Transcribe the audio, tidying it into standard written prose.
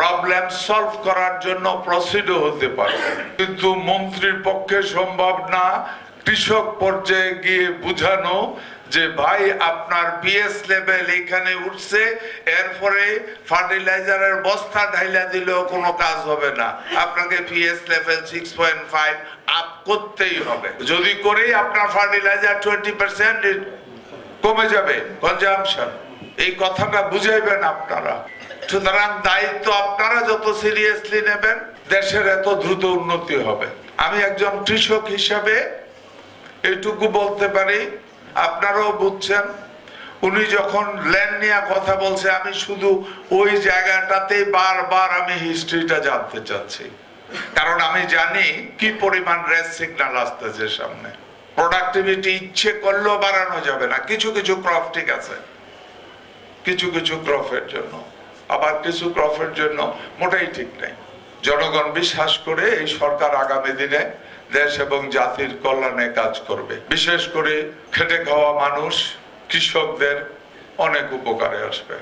Problem solve করার জন্য প্রসিডও হতে পারে, কিন্তু মন্ত্রীর পক্ষে সম্ভব না কৃষক পর্যায়ে গিয়ে বুঝানো যে ভাই আপনার পিএস লেভেল এখানে উঠছে, এরপরে ফার্টিলাইজারের বস্তা ঢাইলা দিলেও কোনো কাজ হবে না, আপনাকে পিএস লেভেল 6.5 আপ করতেই হবে। যদি করেই আপনার ফার্টিলাইজার 20% কমে যাবে কনজাম্পশন, এই কথাটা বুঝাইবেন আপনারা। সুতরাং দায়িত্ব আপনারা যত সিরিয়াসলি নেবেন, দেশের এত দ্রুত উন্নতি হবে। আমি একজন কৃষক হিসাবে এইটুকু বলতে পারি, আপনারাও বুঝছেন, উনি যখন ল্যান্ড নিয়ে কথা বলছে, আমি শুধু ওই জায়গাটাতে বারবার আমি হিস্ট্রিটা জানতে চাচ্ছি, কারণ আমি জানি কি পরিমাণ রেড সিগন্যাল আসতেছে সামনে। প্রোডাক্টিভিটি ইচ্ছে করলেও বাড়ানো যাবে না, কিছু কিছু ক্রপ ঠিক আছে, কিছু কিছু ক্রপের জন্য, আবার কিছু ক্রপের জন্য মোটেই ঠিক নাই। জনগণ বিশ্বাস করে এই সরকার আগামী দিনে দেশ এবং জাতির কল্যাণে কাজ করবে। বিশেষ করে খেটে খাওয়া মানুষ, কৃষকদের অনেক উপকারে আসবে।